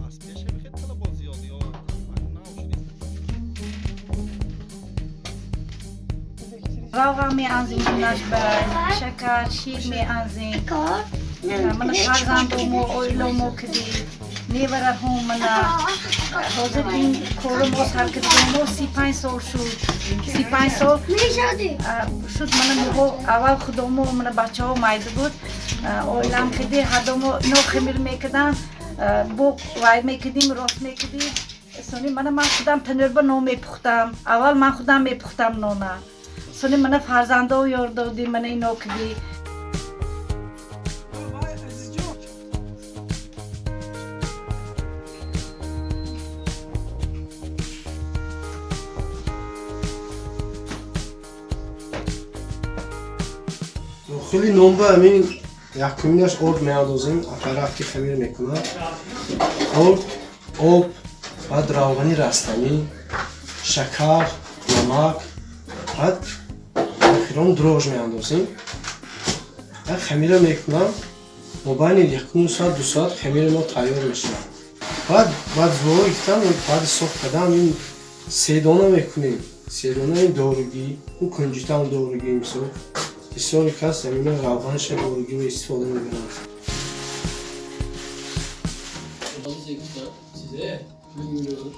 اسبیش خیلی خیلی باز زیادی ها نه شدید روغن می‌انزیم جونش بر شکر شیر می‌انزیم من فرزندم و اویلم کدی نیوره هم من حاضر این کارم سر کردم 35 سال شد 35 سال شد من موقع اول خودم و من بچه ها مایده بود اویلم کدی هردم نو خمیر میکردن بو وای میکردیم راست میکردیم سونی من خودم تنربه نو میپختم اول من خودم میپختم نونه سونی من فرزنده و یار دادی من اینو کدی خیلی نمبه همین یک کمینش آرد میاندازیم اپرافتی خمیر میکنم آرد آب بعد روغنی رستنی شکر نمک بعد اخیران دروژ میاندازیم بعد خمیر میکنم مبین یک ساعت دو ساعت خمیر ما تیار میشه بعد زور گفتم بعد صبح کردم این سه دانه میکنیم سه دانه این دورگی اون کنجیتا اون دورگی میشه بسیاری کس همین روغنش دورگی و استفاده میبرن size bilmiyorum.